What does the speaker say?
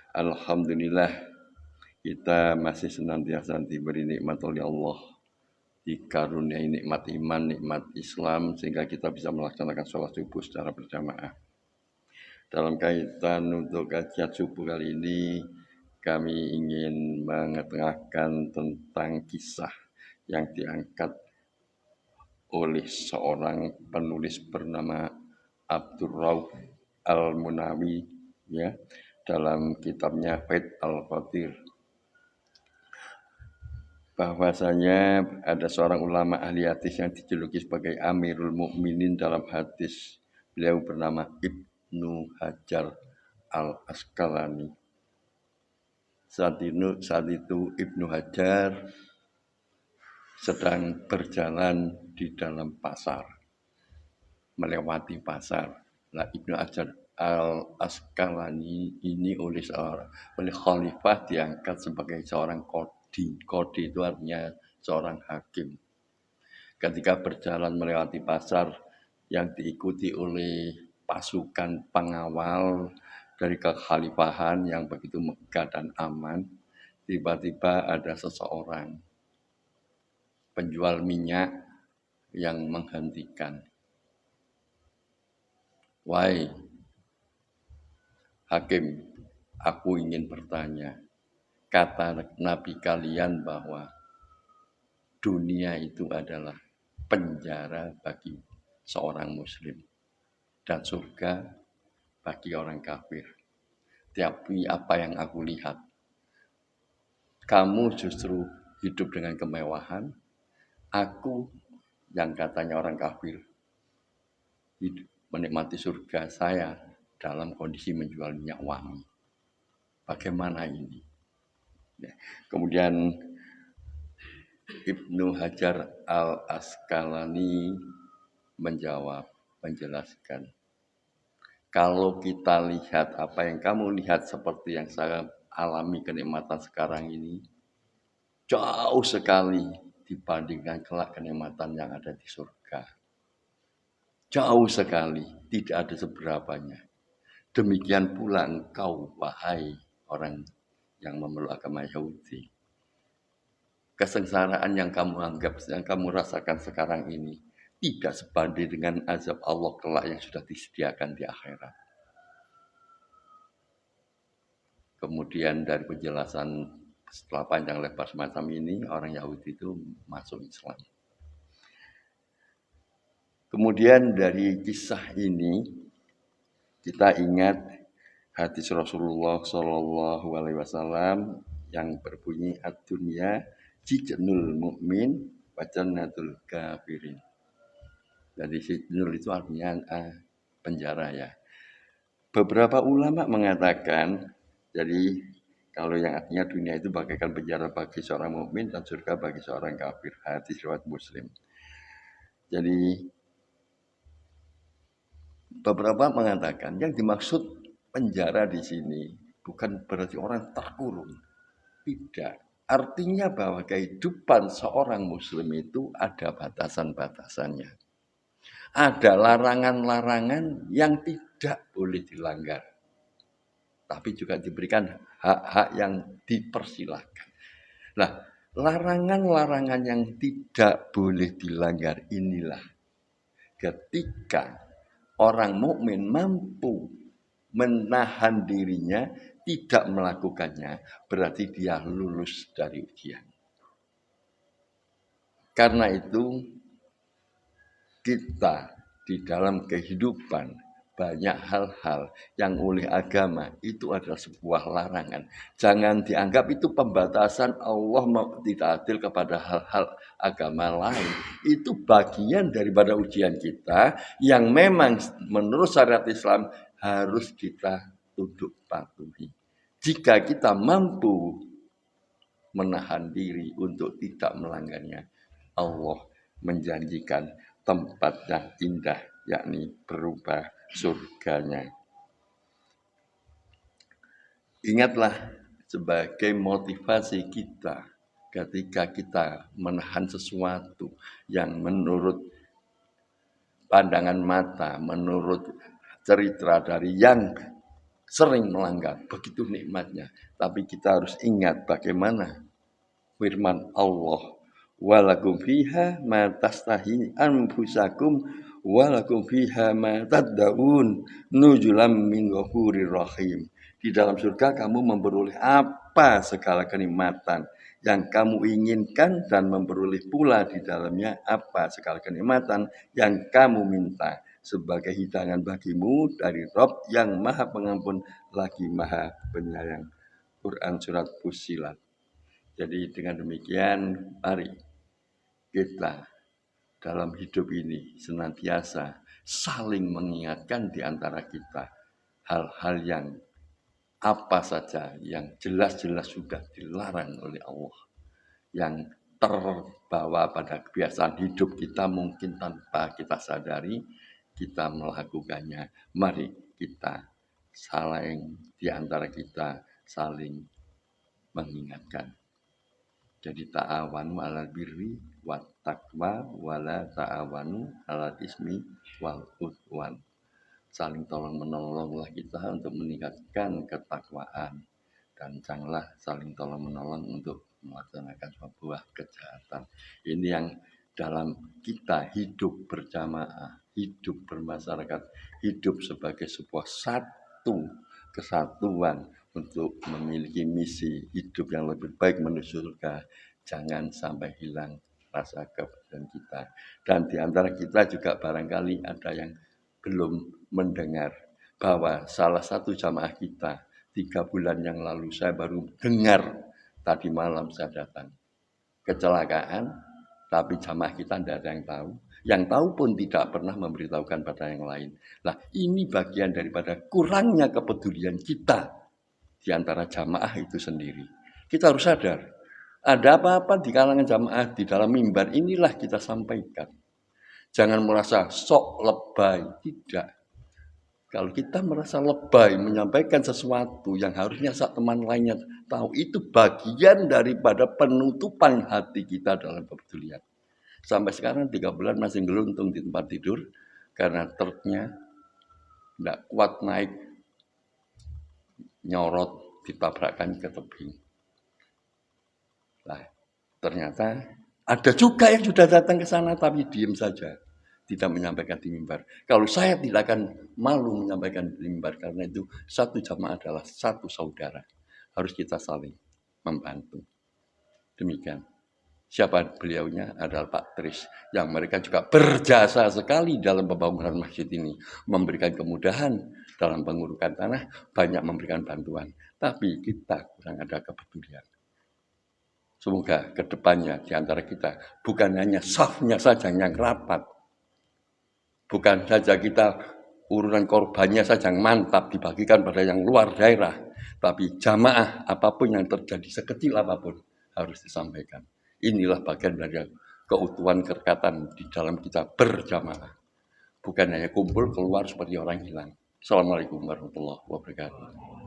Alhamdulillah kita masih senantiasa diberi nikmat oleh Allah, dikaruniai nikmat iman, nikmat Islam sehingga kita bisa melaksanakan sholat subuh secara berjamaah. Dalam kaitan untuk kajian subuh kali ini kami ingin mengetengahkan tentang kisah yang diangkat oleh seorang penulis bernama Abdur Rauf Al-Munawi ya dalam kitabnya Fath Al-Qadir, bahwasanya ada seorang ulama ahli hadis yang dijuluki sebagai Amirul Mukminin dalam hadis. Beliau bernama Ibnu Hajar Al-Asqalani. Saat itu Ibnu Hajar sedang berjalan di dalam pasar, melewati pasar. Nah, Ibnu Hajar Al-Asqalani ini oleh khalifah diangkat sebagai seorang qadhi. Qadhi itu artinya seorang hakim. Ketika berjalan melewati pasar yang diikuti oleh pasukan pengawal dari kekhalifahan yang begitu megah dan aman, tiba-tiba ada seseorang penjual minyak yang menghentikan. Wahai hakim, aku ingin bertanya. Kata Nabi kalian bahwa dunia itu adalah penjara bagi seorang muslim dan surga bagi orang kafir. Tapi apa yang aku lihat, kamu justru hidup dengan kemewahan, aku yang katanya orang kafir hidup menikmati surga, saya dalam kondisi menjual minyak wangi. Bagaimana ini? Kemudian Ibnu Hajar Al-Asqalani menjawab, menjelaskan, kalau kita lihat apa yang kamu lihat seperti yang saya alami kenikmatan sekarang ini, jauh sekali dibandingkan kelak kenikmatan yang ada di surga. Jauh sekali, tidak ada seberapanya. Demikian pula engkau, wahai orang yang memeluk agama Yahudi. Kesengsaraan yang kamu anggap, yang kamu rasakan sekarang ini, tidak sebanding dengan azab Allah kelak yang sudah disediakan di akhirat. Kemudian dari penjelasan setelah panjang lebar semacam ini, orang Yahudi itu masuk Islam. Kemudian dari kisah ini kita ingat hadis Rasulullah Shallallahu Alaihi Wasallam yang berbunyi ad-dunya sijnul mukmin wa jannatul kafirin. Jadi sijnul itu artinya penjara ya. Beberapa ulama mengatakan, jadi kalau yang artinya dunia itu bagaikan penjara bagi seorang mukmin dan surga bagi seorang kafir. Hadis riwayat Muslim. Jadi beberapa mengatakan yang dimaksud penjara di sini bukan berarti orang terkurung. Tidak. Artinya bahwa kehidupan seorang muslim itu ada batasan-batasannya. Ada larangan-larangan yang tidak boleh dilanggar. Tapi juga diberikan hak-hak yang dipersilahkan. Nah, larangan-larangan yang tidak boleh dilanggar inilah ketika orang mukmin mampu menahan dirinya, tidak melakukannya, berarti dia lulus dari ujian. Karena itu, kita di dalam kehidupan banyak hal-hal yang oleh agama itu adalah sebuah larangan. Jangan dianggap itu pembatasan Allah tidak adil kepada hal-hal agama lain. Itu bagian daripada ujian kita yang memang menurut syariat Islam harus kita tunduk patuhi. Jika kita mampu menahan diri untuk tidak melanggarnya, Allah menjanjikan tempat yang indah, yakni berubah surganya. Ingatlah sebagai motivasi kita ketika kita menahan sesuatu yang menurut pandangan mata, menurut cerita dari yang sering melanggar, begitu nikmatnya. Tapi kita harus ingat bagaimana firman Allah, walakum fiha ma tastahi anfusakum walakum fiha ma tad'un nujulam min ghafurir rahim. Di dalam surga kamu memperoleh apa segala kenikmatan yang kamu inginkan dan memperoleh pula di dalamnya apa segala kenikmatan yang kamu minta sebagai hidangan bagimu dari Rabb yang Maha Pengampun lagi Maha Penyayang. Quran surat Fussilat. Jadi dengan demikian mari kita dalam hidup ini senantiasa saling mengingatkan di antara kita hal-hal yang apa saja yang jelas-jelas sudah dilarang oleh Allah, yang terbawa pada kebiasaan hidup kita mungkin tanpa kita sadari kita melakukannya. Mari kita saling di antara kita saling mengingatkan. Jadi ta'awanu 'alal birri wat taqwa wala ta'awanu 'alal ismi wal udwan. Saling tolong menolonglah kita untuk meningkatkan ketakwaan dan janganlah saling tolong menolong untuk melaksanakan sebuah kejahatan. Ini yang dalam kita hidup berjamaah, hidup bermasyarakat, hidup sebagai sebuah satu kesatuan untuk memiliki misi hidup yang lebih baik menuju surga. Jangan sampai hilang rasa kepedulian kita. Dan di antara kita juga barangkali ada yang belum mendengar bahwa salah satu jamaah kita 3 bulan yang lalu saya baru dengar tadi malam saya datang kecelakaan, tapi jamaah kita tidak ada yang tahu. Yang tahu pun tidak pernah memberitahukan pada yang lain. Nah, ini bagian daripada kurangnya kepedulian kita di antara jamaah itu sendiri. Kita harus sadar, ada apa-apa di kalangan jamaah di dalam mimbar inilah kita sampaikan. Jangan merasa sok lebay, tidak. Kalau kita merasa lebay menyampaikan sesuatu yang harusnya saat teman lainnya tahu, itu bagian daripada penutupan hati kita dalam kepedulian. Sampai sekarang 3 bulan masih geluntung di tempat tidur karena truknya tidak kuat naik, nyorot, ditabrakkan ke tebing. Nah, ternyata ada juga yang sudah datang ke sana tapi diam saja, tidak menyampaikan di mimbar. Kalau saya tidak akan malu menyampaikan di mimbar karena itu satu jamaah adalah satu saudara. Harus kita saling membantu. Demikian. Siapa beliaunya adalah Pak Tris, yang mereka juga berjasa sekali dalam pembangunan masjid ini, memberikan kemudahan dalam pengurukan tanah, banyak memberikan bantuan. Tapi kita kurang ada kepedulian. Semoga kedepannya di antara kita bukan hanya safnya saja yang rapat, bukan saja kita urunan korbannya saja yang mantap dibagikan pada yang luar daerah, tapi jamaah apapun yang terjadi sekecil apapun harus disampaikan. Inilah bagian dari keutuhan kerekatan di dalam kita berjamaah. Bukan hanya kumpul keluar seperti orang hilang. Assalamualaikum warahmatullahi wabarakatuh.